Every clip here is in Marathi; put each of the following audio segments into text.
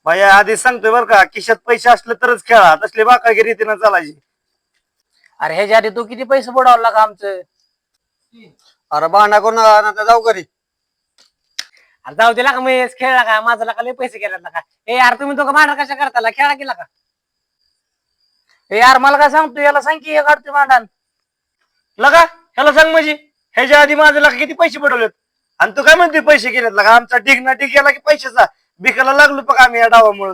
भैया आधी सांगतोय बरं का, खिशात पैसे असले तरच खेळा, तसले बाकागिरी रीतीनं चालायची. अरे ह्याच्या आधी तू किती पैसे बुडवला का आमचं? अरे भांडा करून आता जाऊ घरी. अरे जाऊ दिला का मी खेळला का माझा लका लय पैसे गेला का? ए यार तुम्ही दोघं भांडण कशा करताला? खेळा केला का? ए यार मला काय सांगतो, याला सांग की हे काढतोय भांडण. लगा ह्याला सांग म्हणजे ह्याच्या आधी माझं लका किती पैसे पडवलेत आणि तू काय म्हणते पैसे गेलेत लगा? आमचा ढिग ना ढिग गेला की पैशाचा बिकाला लागलो बघ आम्ही या डावामुळे.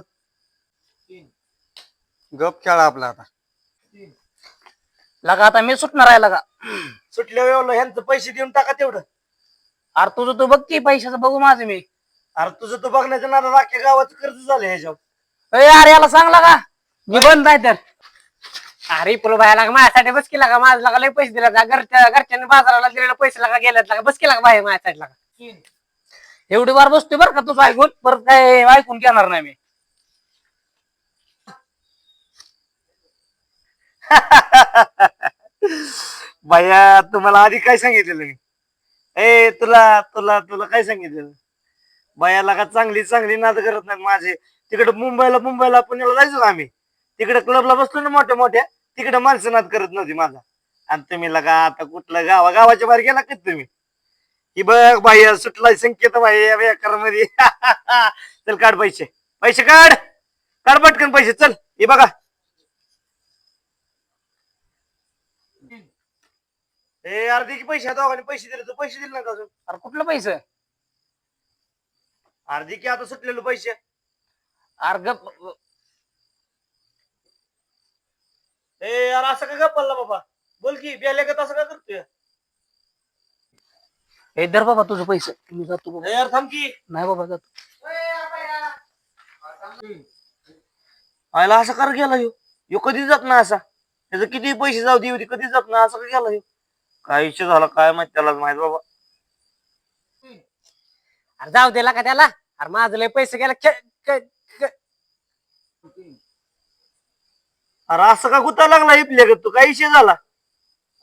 गप खेळा आपला आता. लगा आता मी सुटणार आहे लगा. सुटल्या वेळेला ह्यांचं पैसे देऊन टाका तेवढं. अरे तुझं तू बघ की पैशाचं बघू माझं मी. अरे तुझं तू बघण्याचं ना राख्या गावाचं कर्ज झालं ह्याच्यावर. ए यार याला सांग लगा मी बंद आहे तर. अरे पुल बाया लागा माझ्यासाठी बस केला का? माझं लागा लय पैसे दिला घरच्यांनी बाजाराला दिलेला पैसे लागा गेल्यात लागा बस केला का बाहेर माझ्यासाठी लागा. एवढी बार बसतोय बरं का तुझं ऐकून, परत काय ऐकून घेणार नाही मी. भैया तुम्हाला आधी काय सांगितलेलं मी? ए तुला तुला तुला काय सांगितलेलं? भैयाला का चांगली चांगली नाद करत नाहीत माझे. तिकडे मुंबईला पुण्याला जायचो का आम्ही, तिकडे क्लबला बसलो ना मोठ्या मोठ्या, तिकडे माणसं नाद करत नव्हती माझा. आणि तुम्ही लगा आता कुठलं गावाच्या बाहेर गेला का तुम्ही? ही बघ भैया सुटलाय संकेत भैया बेकार मध्ये. चल काढ पैसे, पैसे काढ, काढ पटकन पैसे. चल हे बघा. ए अर्धी की पैसे दोघांनी पैसे दिले, तू पैसे दिले ना अजून? अरे कुठलं पैसे? अर्धी की आता सुटलेले पैसे. अरे गप. ए यार असं का गप्पा बाबा? बोल की बेले का तसं का करतोय? ए दर बाबा तुझं पैसे, मी जातो बाबा. ए यार थांब की. नाही बाबा जातो. आयला असं कर गेला ह्यो कधी जात ना असा. त्याचं किती पैसे जाऊ दे कधी जात ना असं का गेला ह्यो? काय विषय झाला काय माहित, त्यालाच माहित बाबा. अरे जाऊ दिला का त्याला? अरे माझं लय पैसे गेला अरे असं का गुता लागला इपल्या तू? काय विषय झाला?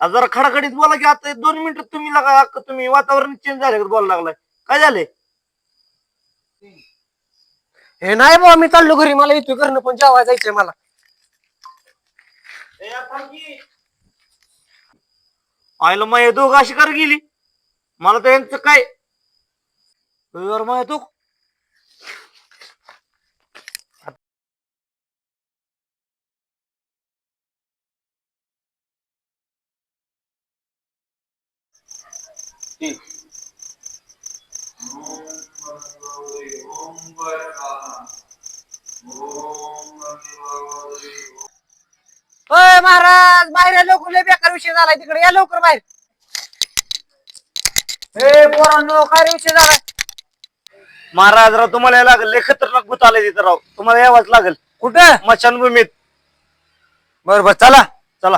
आज जरा खडाखडीत बोला की, आता 2 मिनिटात तुम्ही लागा तुम्ही वातावरण चेंज झालं बोलायला लागलाय. काय झालंय? हे नाही बाबा मी चाललो घरी, मला इथं करणं पण जेवायला जायचंय मला. आयला मग दोघं अशी कर गेली. मला तर यांचं काय माहित. ओय महाराज बाहेर या, लवकर लय बेकार विषय झालाय तिकडे या लवकर बाहेर. ए पोरांनो काय रे विषय झालाय? महाराज राव तुम्हाला यायला लागल, लय खतरनाक भूत आलंय तिथं राव. तुम्हाला यावंच लागल. कुठं? स्मशानभूमीत. बरोबर चला. चला.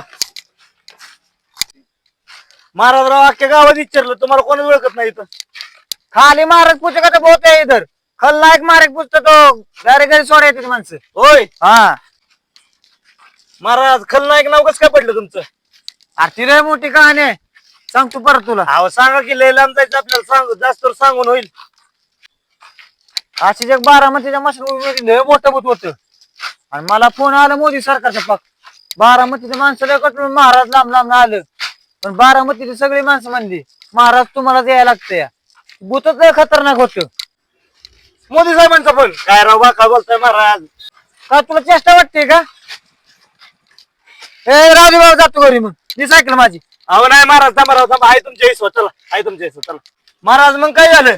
महाराज राव अख्ख्या गावात विचारलं, तुम्हाला कोणी ओळखत नाही इथं. खाली महाराज पूजा का बहुत आहे इधर. खलनायक महाराज पूछतो तो घरी घरी सोडायचे माणसं. होय हा महाराज, खलनायक नाव कसं काय पडलं तुमचं? अरे लय मोठी कहाणी आहे, सांगतो परत तुला. अहो सांगा की, लय लांब जायचं आपल्याला, सांगू जास्त सांगून होईल. अशी जग बारामतीच्या मशरूम लय मोठं भूत होतं आणि मला फोन आला मोदी सरकारचा पाक. बारामतीच्या माणसाला कटून महाराज लांब लांब आलं, पण बारामतीची सगळी माणसं म्हणली महाराज तुम्हाला यायला लागतं. भूतच लय खतरनाक होतं. मोदी साहेबांचा पण काय राव बाका बोलताय महाराज? का तुला चेष्टा वाटते का? ए राजू बाबा जातो घरी, मग मी सायकल माझी. अहो नाही महाराज, थांबा राव थांबा. आहे तुमच्या हिस्सा, चला आहे तुमच्या हिस्सा, चला. महाराज मग काय झालं?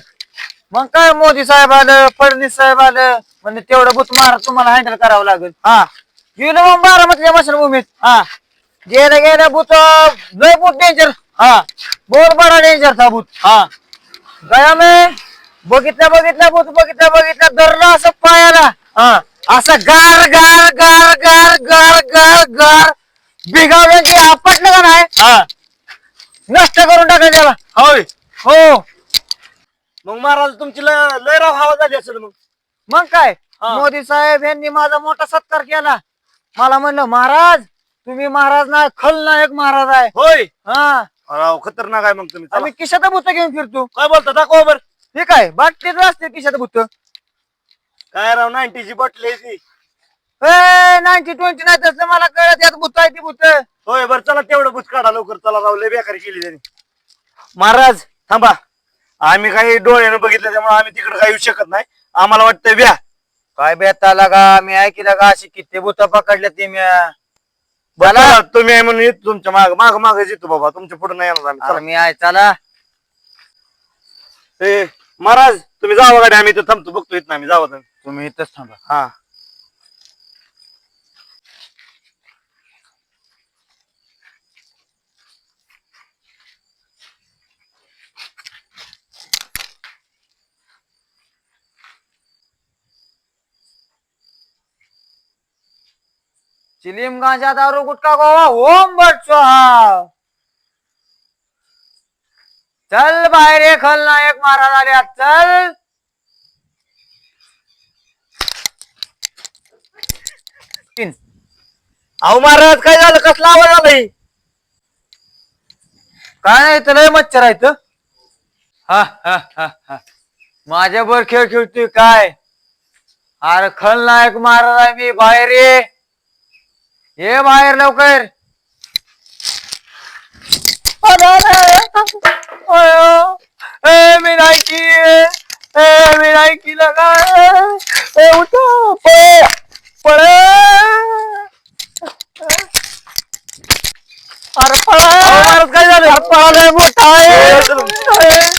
मग काय मोदी साहेब आलं, फडणवीस साहेब आलं, म्हणजे तेवढं भूत महाराज तुम्हाला हँडल करावं लागेल. हा गेलो मग बारामतीच्या मशरूभूमीत. हा गेल्या भूत लय भूत डेंजर. हा बहुत बडा डेंजर था भूत. हा गया मी बघितल्या भूत बघितल्या धरलं असं पायाला. हा असं गार गार गार गार गार गार गार बिघावलं की आपटलं का नाही, हा नष्ट करून टाकलं त्याला. होय. हो मग महाराज तुमची लय राव हवा झाली असेल मग. मग काय, हा. मोदी साहेब यांनी माझा मोठा सत्कार केला. मला म्हणलं महाराज तुम्ही महाराज नाही खलनायक महाराज आहे. होय. हा राव खतरनाक आहे मग तुम्ही. चला. आम्ही खिशात भूत घेऊन फिरतो. काय बोलता, दाखवा बर. ठीक आहे बाटलीच असते खिशात भूत. काय राव 90ची बॉटल आहे ती. 90-20 नाही तसं मला कळत यात भूत आहे ती भूत. होय बरं चला तेवढं बुच काढा लवकर. चला राव लय बेकारी केली त्यांनी. महाराज थांबा. आम्ही काही डोळ्यानं बघितलं त्यामुळे आम्ही तिकडे काही येऊ शकत नाही. आम्हाला वाटतं व्या. काय बेताला का मी ऐकलं का अशी किती भूत पकडल्या ती मी. चला तुम्ही आहे म्हणून येतो तुमच्या माग माग माग येतो बाबा. तुमच्या पुढे नाही येणार आम्ही. अरे मी आहे चला. ए, महाराज तुम्ही जावा गाडी. आम्ही इथं थांबतो बघतो. इथं आम्ही जावं तुम्ही. तुम्ही इथंच थांबा. हा चिलीम गांजा दारू गुटखा गोवा ओम बट स्वाहा. चल बाहेर ये खलनायक महाराज आले चल. अहो महाराज काय झालं? कसला आवाज आलाय? काय नाही तर लय मच्छर आहेत. माझ्यावर खेळ खेळतोय काय? अरे खलनायक महाराज आहे मी. बाहेर ये बाहेर लवकर. मी नाही की मी नाही की लगा उठा पळे. अरे पळा. महाराज काय झालं? पळालंय मोठा आहे.